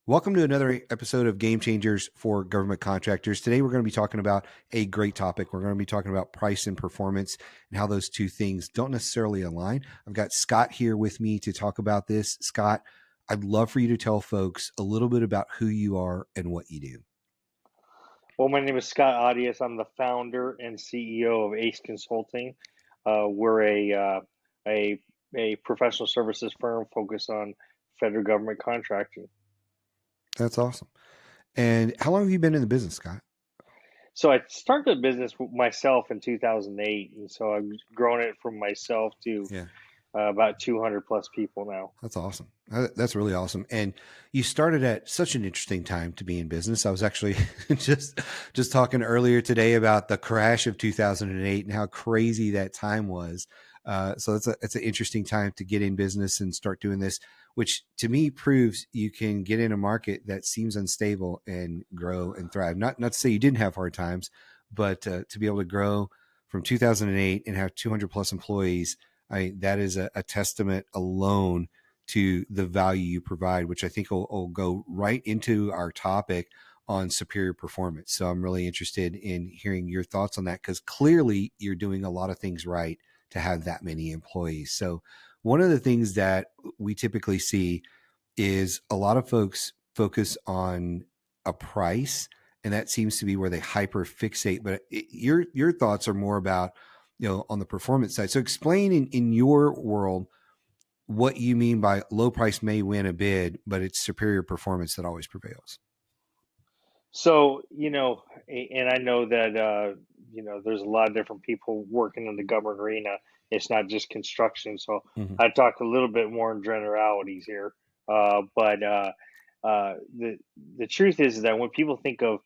Welcome to another episode of Game Changers for Government Contractors. Today, we're going to be talking about a great topic. We're going to be talking about price and performance and how those two things don't necessarily align. I've got Scott here with me to talk about this. Scott, I'd love for you to tell folks a little bit about who you are and what you do. Well, my name is Scott Arias. I'm the founder and CEO of Ace Consulting. We're a a professional services firm focused on federal government contracting. That's awesome. And how long have you been in the business, Scott? So I started a business myself in 2008, and so I've grown it from myself to Yeah. about 200 plus people now. That's awesome. That's really awesome. And you started at such an interesting time to be in business. I was actually just talking earlier today about the crash of 2008 and how crazy that time was. So it's an interesting time to get in business and start doing this, which to me proves you can get in a market that seems unstable and grow and thrive. Not to say you didn't have hard times, but to be able to grow from 2008 and have 200 plus employees, that is a testament alone to the value you provide, which I think will go right into our topic on superior performance. So I'm really interested in hearing your thoughts on that, because clearly you're doing a lot of things right to have that many employees. So one of the things that we typically see is a lot of folks focus on a price, and that seems to be where they hyper fixate. But your thoughts are more about, on the performance side. So explain in your world what you mean by low price may win a bid, but it's superior performance that always prevails. So, and I know that, there's a lot of different people working in the government arena. It's not just construction. So Mm-hmm. I talk a little bit more in generalities here. But the truth is that when people think of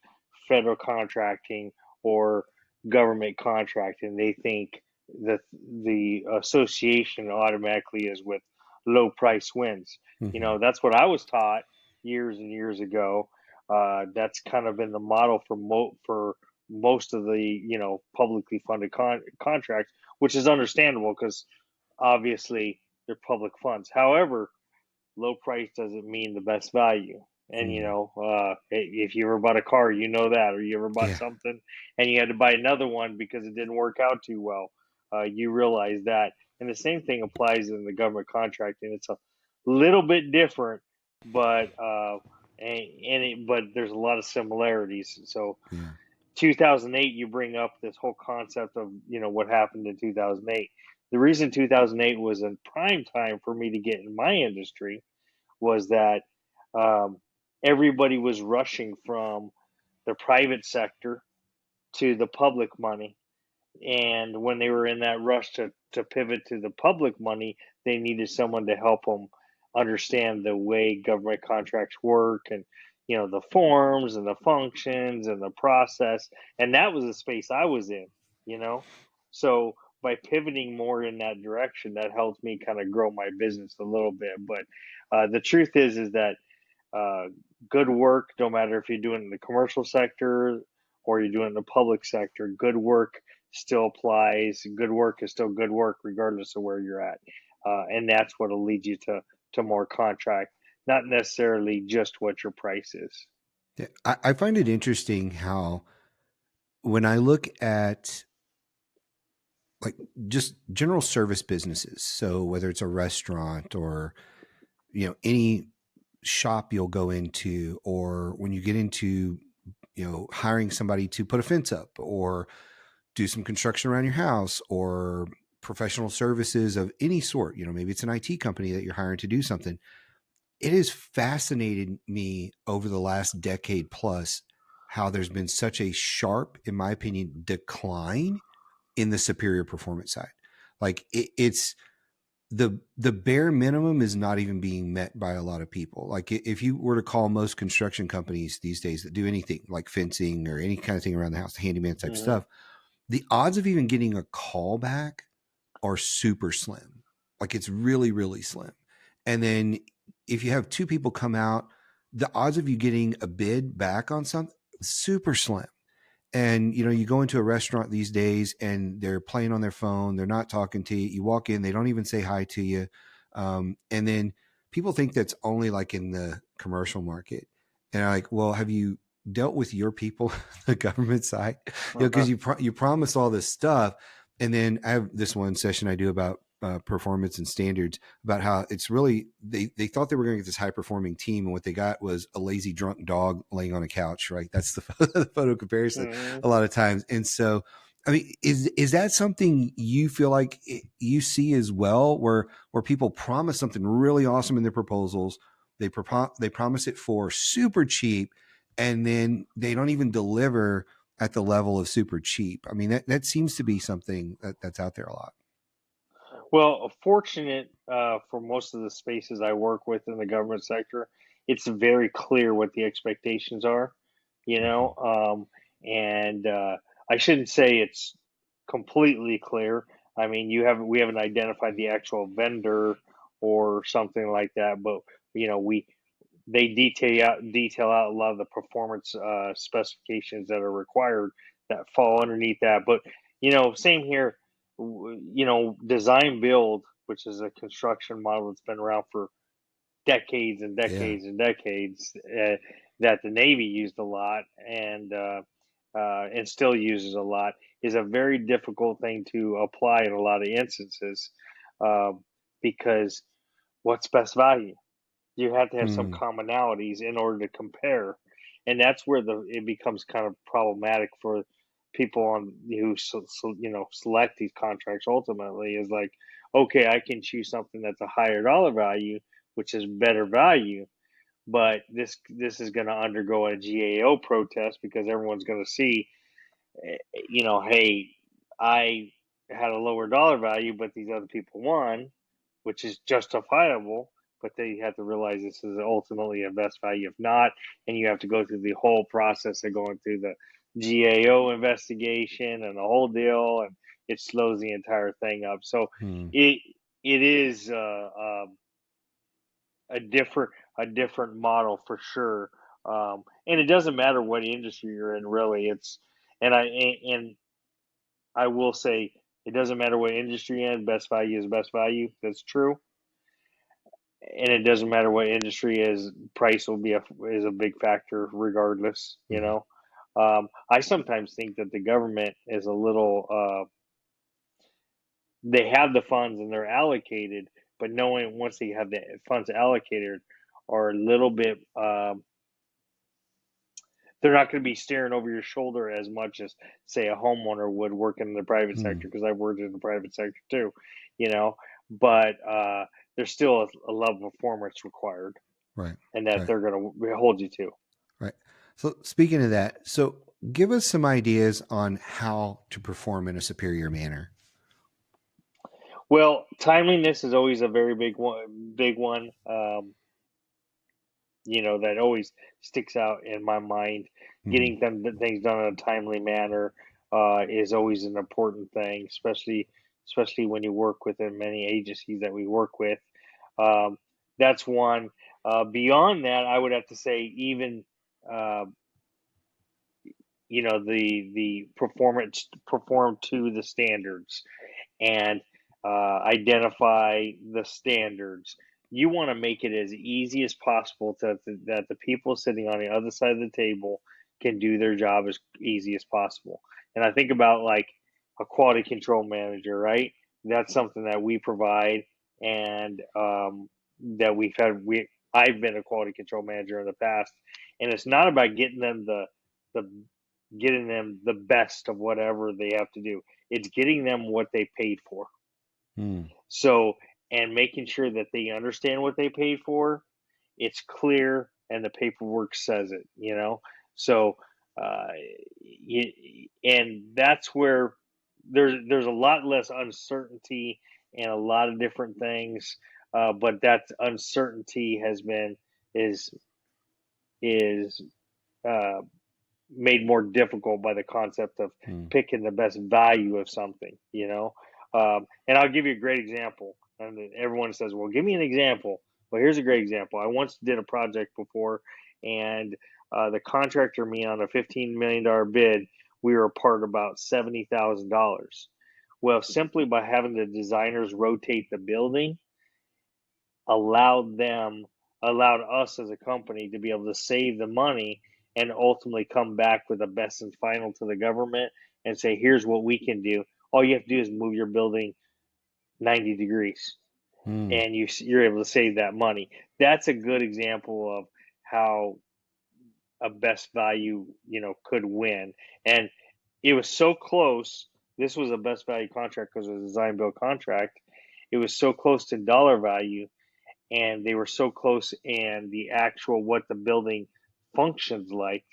federal contracting or government contracting, they think that the association automatically is with low price wins. Mm-hmm. That's what I was taught years and years ago. That's kind of been the model for most of the publicly funded contracts, which is understandable because obviously they're public funds. However, low price doesn't mean the best value. And Mm-hmm. if you ever bought a car, you know that, or you ever bought Yeah. something and you had to buy another one because it didn't work out too well, you realize that. And the same thing applies in the government contracting. It's a little bit different, but but there's a lot of similarities. So Yeah. 2008, you bring up this whole concept of what happened in 2008. The reason 2008 was a prime time for me to get in my industry was that um, everybody was rushing from the private sector to the public money. And when they were in that rush to pivot to the public money, they needed someone to help them understand the way government contracts work and the forms and the functions and the process. And that was the space I was in, you know. So by pivoting more in that direction, that helped me kind of grow my business a little bit. But the truth is that uh, good work, no matter if you're doing it in the commercial sector or you're doing it in the public sector, good work still applies. Good work is still good work, regardless of where you're at. And that's what will lead you to more contract, not necessarily just what your price is. Yeah. I find it interesting how when I look at like just general service businesses, so whether it's a restaurant or, any shop you'll go into, or when you get into, hiring somebody to put a fence up or do some construction around your house, or professional services of any sort, maybe it's an IT company that you're hiring to do something. It has fascinated me over the last decade plus how there's been such a sharp, in my opinion, decline in the superior performance side. Like it's the bare minimum is not even being met by a lot of people. Like if you were to call most construction companies these days that do anything like fencing or any kind of thing around the house, handyman type Hmm. stuff, the odds of even getting a call back are super slim. Like it's really, really slim. And then if you have two people come out, the odds of you getting a bid back on something super slim. And you go into a restaurant these days and they're playing on their phone, they're not talking to you. You walk in, they don't even say hi to you. And then people think that's only like in the commercial market. And I'm like, well, have you dealt with your people, the government side? Because you promise all this stuff, and then I have this one session I do about performance and standards, about how it's really they thought they were going to get this high performing team, and what they got was a lazy drunk dog laying on a couch. Right, that's the photo comparison a lot of times. And so, I mean, is that something you feel like you see as well, where people promise something really awesome in their proposals, they promise it for super cheap, and then they don't even deliver at the level of super cheap? I mean, that seems to be something that's out there a lot. Well, fortunate for most of the spaces I work with in the government sector, it's very clear what the expectations are, you Mm-hmm. know, and I shouldn't say it's completely clear. I mean, we haven't identified the actual vendor or something like that, but we they detail out a lot of the performance specifications that are required that fall underneath that. But same here. Design build, which is a construction model that's been around for decades and Yeah. decades and decades, that the Navy used a lot and still uses a lot, is a very difficult thing to apply in a lot of instances, um, because what's best value? You have to have some Mm, commonalities in order to compare, and that's where it becomes kind of problematic for people who select these contracts. Ultimately, is like, okay, I can choose something that's a higher dollar value, which is better value, but this is going to undergo a GAO protest because everyone's going to see, hey, I had a lower dollar value, but these other people won, which is justifiable. But they have to realize this is ultimately a best value. If not, and you have to go through the whole process of going through the GAO investigation and the whole deal, and it slows the entire thing up. So mm, it it is a different model for sure. And it doesn't matter what industry you're in, really. And I will say, it doesn't matter what industry you're in. Best value is best value. That's true. And it doesn't matter what industry is. Price is a big factor regardless. mhm. I sometimes think that the government is a little. They have the funds and they're allocated, but knowing once they have the funds allocated, are a little bit. They're not going to be staring over your shoulder as much as, say, a homeowner would working in the private Mm, sector, because I've worked in the private sector too, you know. But there's still a level of performance required, right. and that Right. they're going to hold you to. Right. So speaking of that, so give us some ideas on how to perform in a superior manner. Well, timeliness is always a very big one. Big one. That always sticks out in my mind. Hmm. Getting things done in a timely manner is always an important thing, especially when you work within many agencies that we work with. Um, that's one. Beyond that, I would have to say, even uh, the performance perform to the standards, and identify the standards. You want to make it as easy as possible that the people sitting on the other side of the table can do their job as easy as possible. And I think about, like, a quality control manager, right? That's something that we provide, and that I've been a quality control manager in the past, and it's not about the getting them the best of whatever they have to do. It's getting them what they paid for. Mm, So, and making sure that they understand what they paid for, it's clear, and the paperwork says it. So, uh, and that's where there's a lot less uncertainty and a lot of different things, but that uncertainty is is uh, made more difficult by the concept of mm, picking the best value of something. And I'll give you a great example. And everyone says, well, give me an example. Well, here's a great example. I once did a project before, and the contractor, me, on a $15 million bid, we were apart about $70,000. Well, simply by having the designers rotate the building allowed them allowed us as a company to be able to save the money and ultimately come back with the best and final to the government and say, here's what we can do. All you have to do is move your building 90 degrees Mm. and you're able to save that money. That's a good example of how a best value, could win. And it was so close. This was a best value contract because it was a design build contract. It was so close to dollar value, and they were so close, and the actual what the building functions like,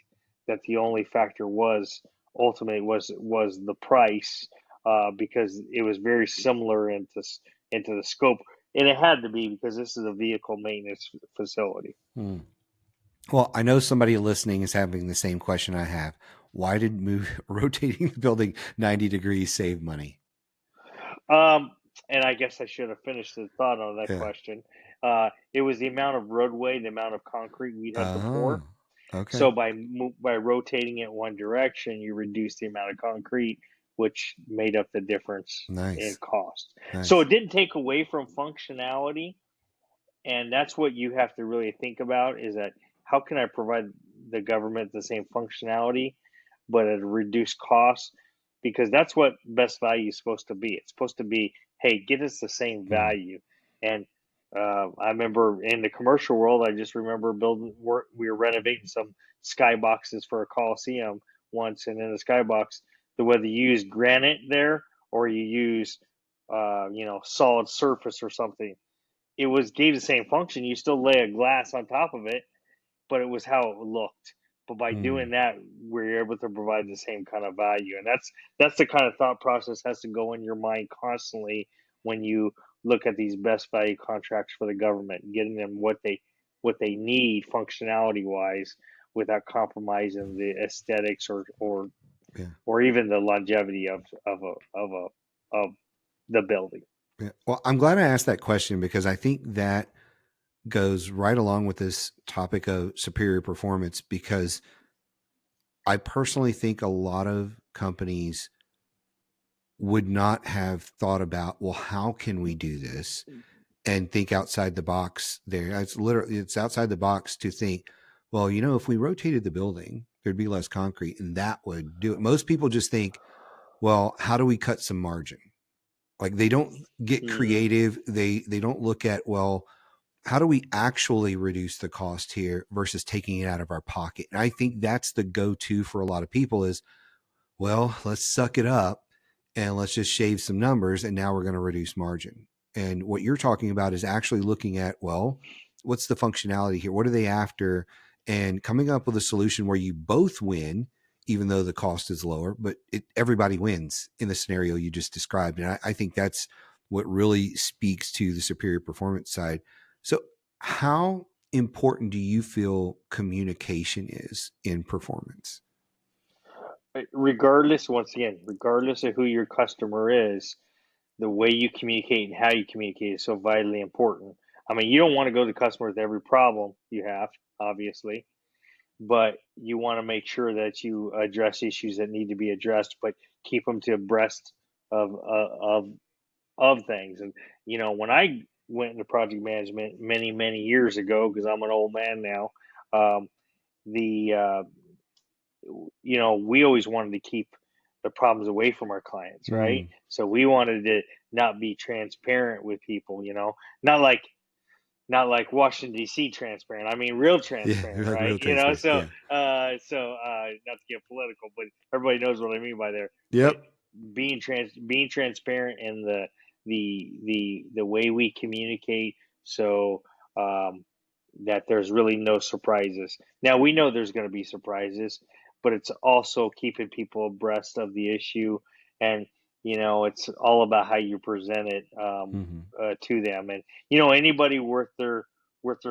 that the only factor was ultimately was the price, because it was very similar into the scope, and it had to be because this is a vehicle maintenance facility. Mm. Well, I know somebody listening is having the same question I have. Why did rotating the building 90 degrees save money? Um, and I guess I should have finished the thought on that Yeah. question. It was the amount of roadway, the amount of concrete we'd have to Oh, pour. okay. So by rotating it one direction, you reduce the amount of concrete, which made up the difference in Nice. cost. So Nice. it didn't take away from functionality, and that's what you have to really think about, is that how can I provide the government the same functionality but at a reduced cost, because that's what best value is supposed to be. It's supposed to be, hey, get us the same Mm. value. And I remember in the commercial world, I just remember we were renovating some skyboxes for a coliseum once, and in the skybox, whether you use granite there or you use solid surface or something, it was gave the same function. You still lay a glass on top of it, but it was how it looked. But by Mm. doing that, we're able to provide the same kind of value, and that's the kind of thought process has to go in your mind constantly when you look at these best value contracts for the government, getting them what they need functionality wise, without compromising the aesthetics Yeah. or even the longevity of the building. Yeah. Well, I'm glad I asked that question because I think that goes right along with this topic of superior performance because I personally think a lot of companies would not have thought about, well, how can we do this and think outside the box there. It's outside the box to think, well, if we rotated the building, there'd be less concrete and that would do it. Most people just think, well, how do we cut some margin? Like they don't get Mm-hmm. creative. They don't look at, well, how do we actually reduce the cost here versus taking it out of our pocket? And I think that's the go-to for a lot of people is, well, let's suck it up and let's just shave some numbers. And now we're going to reduce margin. And what you're talking about is actually looking at, well, what's the functionality here? What are they after? And coming up with a solution where you both win, even though the cost is lower, but everybody wins in the scenario you just described. And I think that's what really speaks to the superior performance side. So, how important do you feel communication is in performance? Regardless, once again, regardless of who your customer is, the way you communicate and how you communicate is so vitally important. I mean, you don't want to go to the customer with every problem you have, obviously, but you want to make sure that you address issues that need to be addressed, but keep them to abreast of things. And when I went into project management many years ago, because I'm an old man now, um, the we always wanted to keep the problems away from our clients, right? Mm. So we wanted to not be transparent with people, not like Washington D.C. transparent. I mean, real Yeah, transparent, like right? real transparency. So Yeah. not to get political, but everybody knows what I mean by there. But Yep. being transparent in the way we communicate, so um, that there's really no surprises. Now we know there's going to be surprises, but it's also keeping people abreast of the issue, and it's all about how you present it, Hmm. to them. And anybody worth their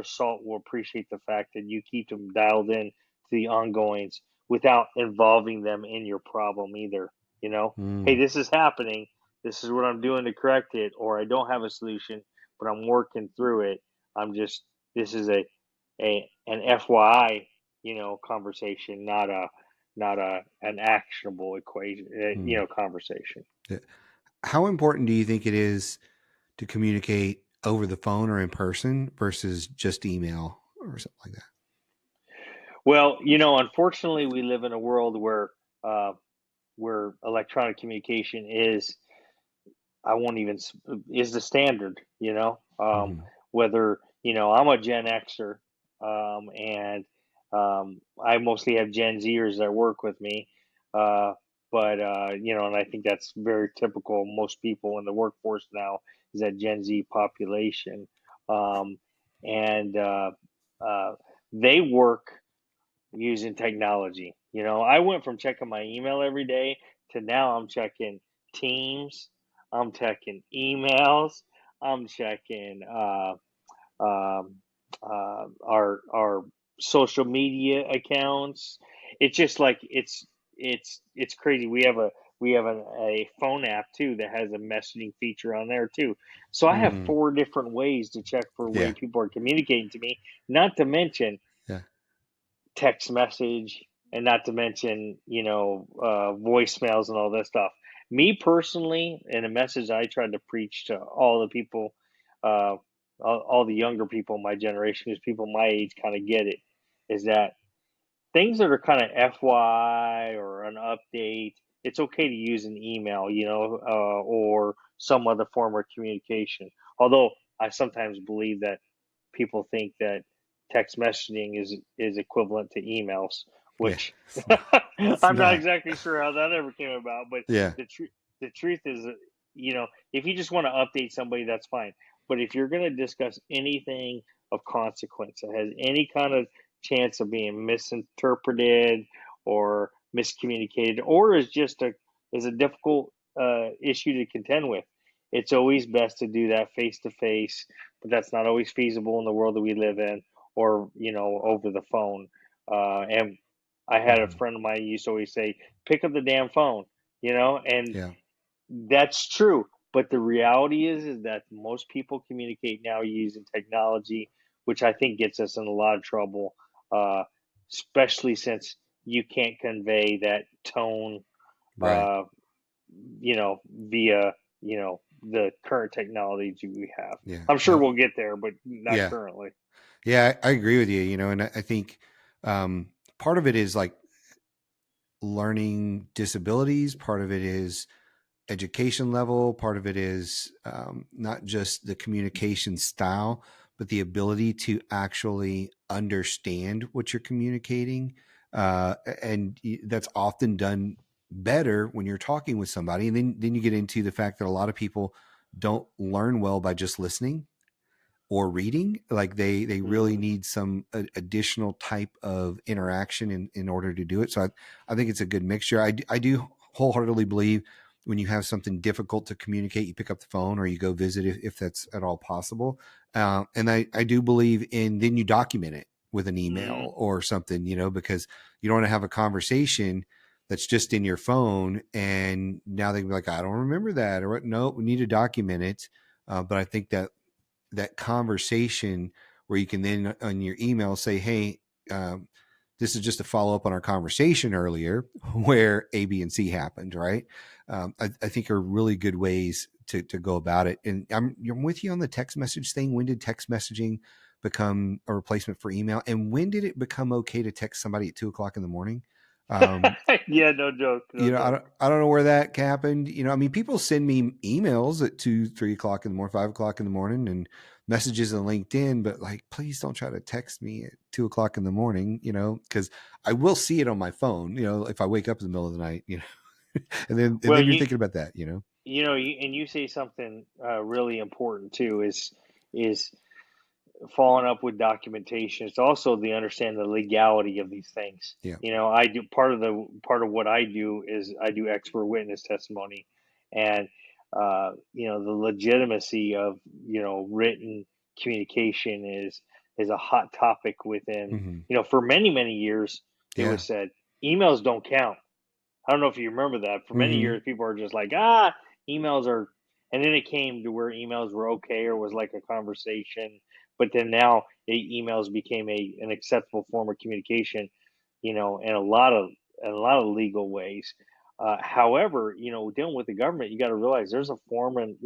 salt will appreciate the fact that you keep them dialed in to the ongoings without involving them in your problem either. Hey, Mm. this is happening. This is what I'm doing to correct it, or I don't have a solution, but I'm working through it. I'm just This is an FYI, conversation, not an actionable equation, Mm. conversation. Yeah. How important do you think it is to communicate? over the phone or in person versus just email or something like that? Well, unfortunately, we live in a world uh, where electronic communication I won't even is the standard. Hmm. Whether I'm a Gen Xer, and I mostly have Gen Zers that work with me, uh, but and I think that's very typical. Most people in the workforce now is that Gen Z population, um, and uh, they work using technology. I went from checking my email every day to now I'm checking Teams, I'm checking emails, I'm checking um, our social media accounts. It's just like it's crazy. We have a phone app too that has a messaging feature on there too. So I have Mm, four different ways to check for way yeah. people are communicating to me. Not to mention Yeah. text message, and not to mention, voicemails and all that stuff. Me personally, and a message I tried to preach to all the people, uh, all the younger people in my generation, because people my age kind of get it, is that things that are kind of FY or an update, it's okay to use an email, or some other form of communication. Although I sometimes believe that people think that text messaging is equivalent to emails, Yeah. which It's I'm not not. exactly sure how that ever came about. But Yeah. the truth is, if you just want to update somebody, that's fine. But if you're going to discuss anything of consequence that has any kind of chance of being misinterpreted or miscommunicated, or is a difficult issue to contend with, it's always best to do that face to face, but that's not always feasible in the world that we live in, or over the phone. And I had a Hmm. friend of mine who used to always say, "Pick up the damn phone," and Yeah. that's true. But the reality is that most people communicate now using technology, which I think gets us in a lot of trouble, uh, especially since you can't convey that tone, Right. uh, via the current technology we have. Yeah. I'm sure No. we'll get there, but not Yeah. currently. Yeah. I agree with you. And I think um, part of it is like learning disabilities. Part of it is education level. Part of it is not just the communication style, but the ability to actually understand what you're communicating. And that's often done better when you're talking with somebody. And then you get into the fact that a lot of people don't learn well by just listening or reading. Like they really Hmm. need some additional type of interaction in order to do it. So I think it's a good mixture. I do wholeheartedly believe when you have something difficult to communicate, you pick up the phone or you go visit if that's at all possible. And I do believe in then you document it with an Hmm. email or something, because you don't want to have a conversation that's just in your phone and now they can be like, I don't remember that, or what. No, we need to document it. But I think that conversation where you can then on your email say, hey, um, this is just a follow up on our conversation earlier where A, B, and C happened, right? I think are really good ways to go about it. And I'm with you on the text message thing. When did text messaging become a replacement for email? And when did it become okay to text somebody at 2 o'clock in the morning? Um, Yeah, no joke, no joke. I don't know where that happened. I mean, people send me emails at 2, 3 o'clock in the morning, 5 o'clock in the morning, and messages on LinkedIn. But like, please don't try to text me at 2 o'clock in the morning. Because I will see it on my phone. If I wake up in the middle of the night. And Well, then you're thinking about that. you say something really important too. Is following up with documentation. It's also the understanding the legality of these things. Yeah. I do part of what I do is I do expert witness testimony, and the legitimacy of written communication is a hot topic within. Hmm. For many years it Yeah. was said emails don't count. I don't know if you remember that. For many Hmm. years, people are just like, emails are, and then it came to where emails were okay or was like a conversation. But then now emails became an acceptable form of communication, in a lot of legal ways. However, dealing with the government, you got to realize there's a form and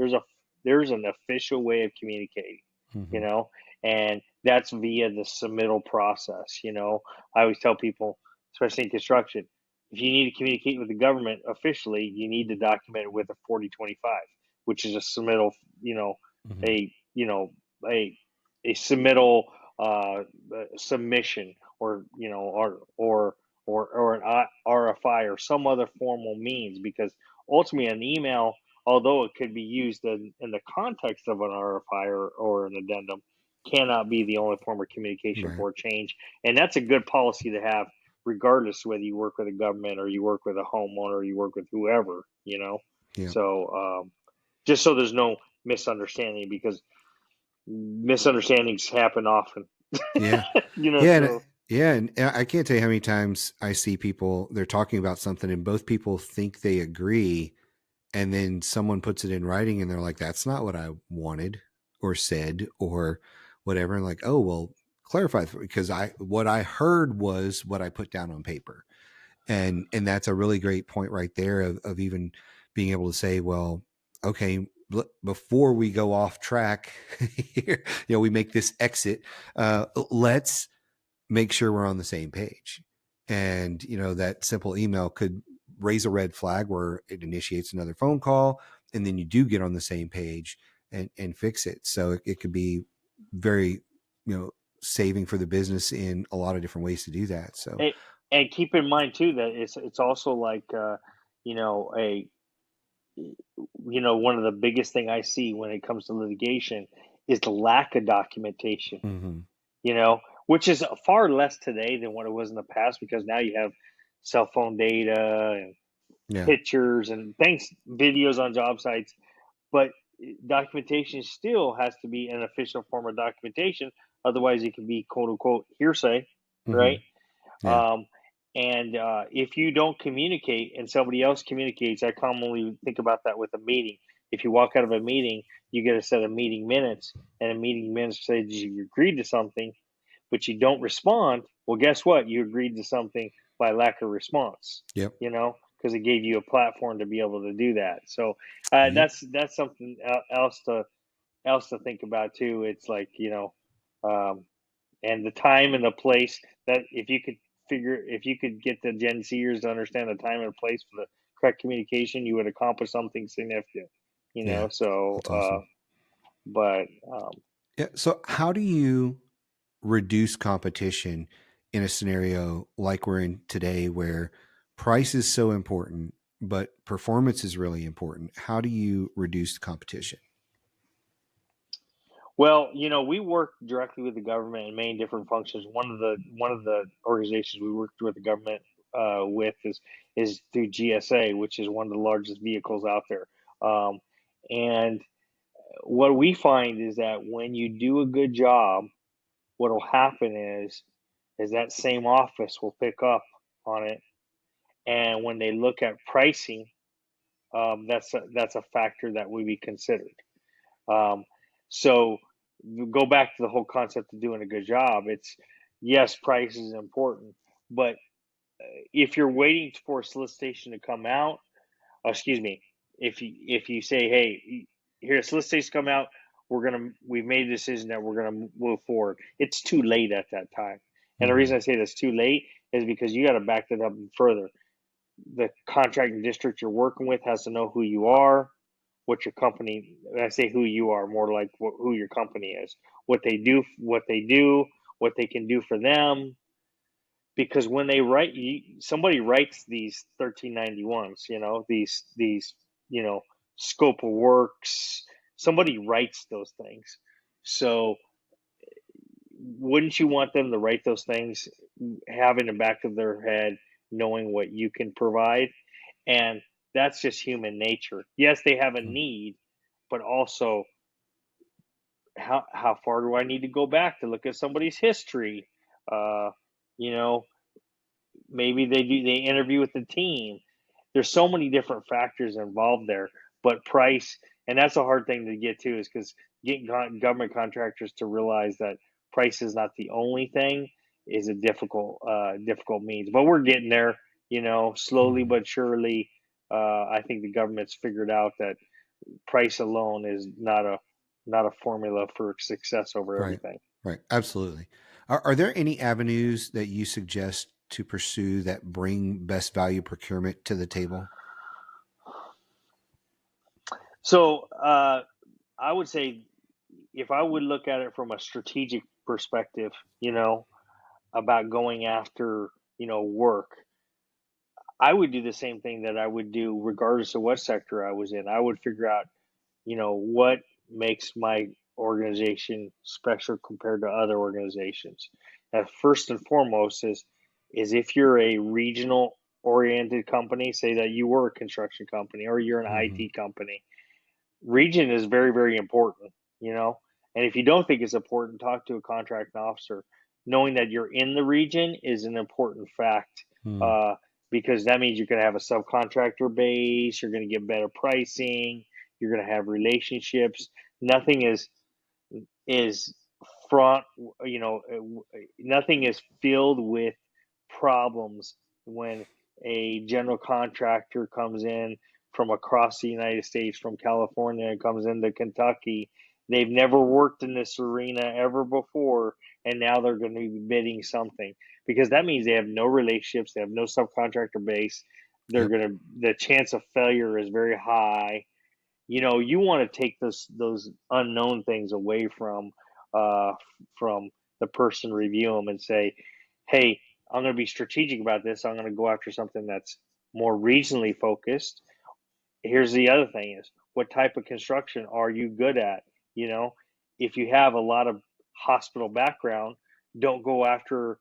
there's an official way of communicating, you Hmm. know, and that's via the submittal process. I always tell people, especially in construction, if you need to communicate with the government officially, you need to document it with a 4025, which is a submittal, you know, Hmm. a you know a a submittal submission, or or an RFI or some other formal means, because ultimately an email, although it could be used in the context of an RFI or an addendum, cannot be the only form of communication Right. for change. And that's a good policy to have, regardless whether you work with a government or you work with a homeowner or you work with whoever. Yeah. So just so there's no misunderstanding, because misunderstandings happen often. Yeah. Yeah. So And I can't tell you how many times I see people, they're talking about something and both people think they agree. And then someone puts it in writing and they're like, that's not what I wanted or said or whatever. And like, oh, well, clarify, because what I heard was what I put down on paper. And that's a really great point right there of even being able to say, well, okay, before we go off track here, we make this exit, let's make sure we're on the same page. And that simple email could raise a red flag where it initiates another phone call, and then you do get on the same page and fix it. So it could be very, saving for the business in a lot of different ways to do that. So and, and keep in mind too that it's also like you know a one of the biggest thing I see when it comes to litigation is the lack of documentation, mhm. which is far less today than what it was in the past, because now you have cell phone data and Yeah. pictures and things, videos on job sites. But documentation still has to be an official form of documentation. Otherwise, it can be quote unquote hearsay, Hmm. right? Yeah. Um, and if you don't communicate and somebody else communicates, I commonly think about that with a meeting. If you walk out of a meeting, you get a set of meeting minutes, and the meeting minutes say that you agreed to something, but you don't respond. Well, guess what? You agreed to something by lack of response, Yep. because it gave you a platform to be able to do that. So Yep. that's something else to think about too. It's like, um, and the time and the place, that if you could get the Gen Zers to understand the time and place for the correct communication, you would accomplish something significant. Yeah. So That's awesome. but Yeah. So how do you reduce competition in a scenario like we're in today where price is so important, but performance is really important? How do you reduce the competition? Well, we work directly with the government in many different functions. One of the organizations we worked with the government with is through GSA, which is one of the largest vehicles out there. And what we find is that when you do a good job, what will happen is that same office will pick up on it, and when they look at pricing, that's a factor that will be considered. Um, so go back to the whole concept of doing a good job. It's, yes, price is important, but if you're waiting for a solicitation to come out, excuse me, if you say, hey, here, solicitation come out, we've made a decision that we're gonna move forward. It's too late at that time, and the Mm-hmm. reason I say that's too late is because you got to back that up further. The contracting district you're working with has to know who you are, what your company. When I say who you are, more like who your company is, what they do, what they can do for them. Because when they write, somebody writes these 1391s, these scope of works. Somebody writes those things. So wouldn't you want them to write those things, having the back of their head, knowing what you can provide? And that's just human nature. Yes, they have a need, but also, how far do I need to go back to look at somebody's history? Uh, you know, maybe they interview with the team. There's so many different factors involved there, but price, and that's a hard thing to get to, is because getting government contractors to realize that price is not the only thing is a difficult means. But we're getting there, slowly Mm-hmm. but surely. I think the government's figured out that price alone is not a formula for success over Right. everything. Right. Absolutely. Are there any avenues that you suggest to pursue that bring best value procurement to the table? So I would say if I would look at it from a strategic perspective, about going after, work, I would do the same thing that I would do regardless of what sector I was in. I would figure out, what makes my organization special compared to other organizations. And first and foremost is if you're a regional oriented company, say that you were a construction company or you're an Mm-hmm. IT company, region is very, very important, you know. And if you don't think it's important, talk to a contracting officer. Knowing that you're in the region is an important fact, Mm. uh, because that means you're going to have a subcontractor base, you're going to get better pricing, you're going to have relationships. Nothing is front, nothing is filled with problems when a general contractor comes in from across the United States, from California, and comes into Kentucky. They've never worked in this arena ever before, and now they're going to be bidding something because that means they have no relationships, they have no subcontractor base. Yep. The chance of failure is very high. You want to take those unknown things away uh, from the person review them and say, hey, I'm going to be strategic about this. I'm going to go after something that's more regionally focused. Here's the other thing is what type of construction are you good at? You know, if you have a lot of hospital background, don't go after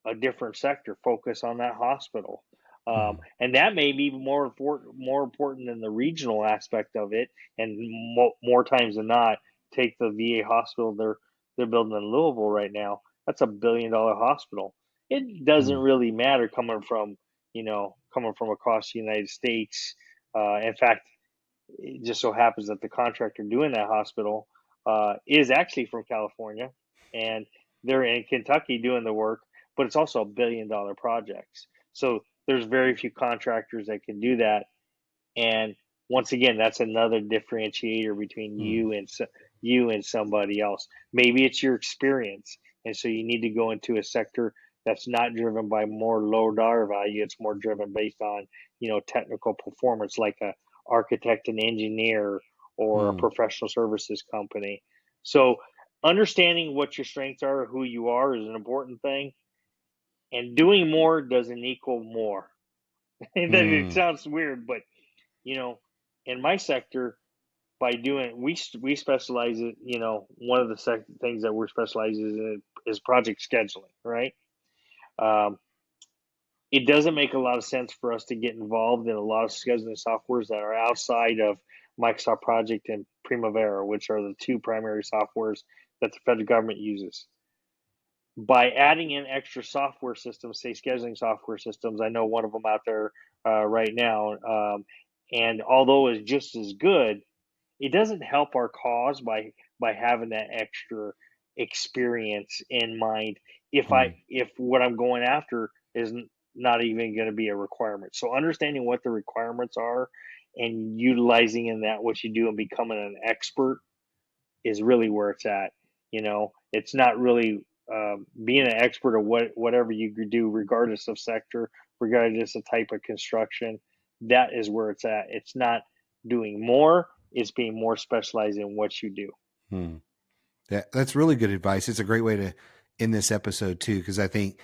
a different sector. Focus on that hospital, Mm. and that may be more important than the regional aspect of it. And more times than not, take the VA hospital they're building in Louisville right now. That's $1 billion hospital. It doesn't Mm. really matter coming from across the United States. In fact, it just so happens that the contractor doing that hospital is actually from California, and they're in Kentucky doing the work, but it's also $1 billion projects. So there's very few contractors that can do that. And once again, that's another differentiator between Mm. you and somebody else. Maybe it's your experience, and so you need to go into a sector that's not driven by more low dollar value. It's more driven based on technical performance, like a architect and engineer or a Mm. professional services company. So understanding what your strengths are, who you are, is an important thing. And doing more doesn't equal more. And then it Mm. sounds weird, but you know, in my sector, by doing we specialize in, one of the things that we're specializing in is project scheduling, right? Um, it doesn't make a lot of sense for us to get involved in a lot of scheduling softwares that are outside of Microsoft Project and Primavera, which are the two primary softwares that the federal government uses. By adding in extra software systems, say scheduling software systems, I know one of them out there right now, and although it's just as good, it doesn't help our cause by having that extra experience in mind Mm. if what I'm going after is not even going to be a requirement. So understanding what the requirements are and utilizing in that what you do and becoming an expert is really where it's at. It's not really being an expert of whatever you could do, regardless of sector, regardless of type of construction. That is where it's at. It's not doing more; it's being more specialized in what you do. Mm. That's really good advice. It's a great way to end this episode too, because I think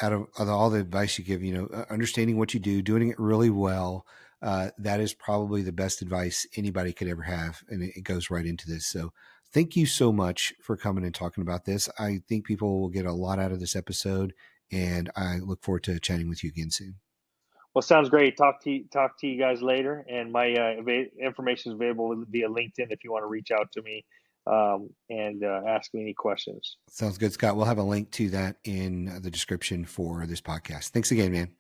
out of all the advice you give, understanding what you do, doing it really well, that is probably the best advice anybody could ever have, and it goes right into this. So, thank you so much for coming and talking about this. I think people will get a lot out of this episode, and I look forward to chatting with you again soon. Well, sounds great. Talk to you guys later, and my information is available via LinkedIn if you want to reach out to me and ask me any questions. Sounds good, Scott. We'll have a link to that in the description for this podcast. Thanks again, man.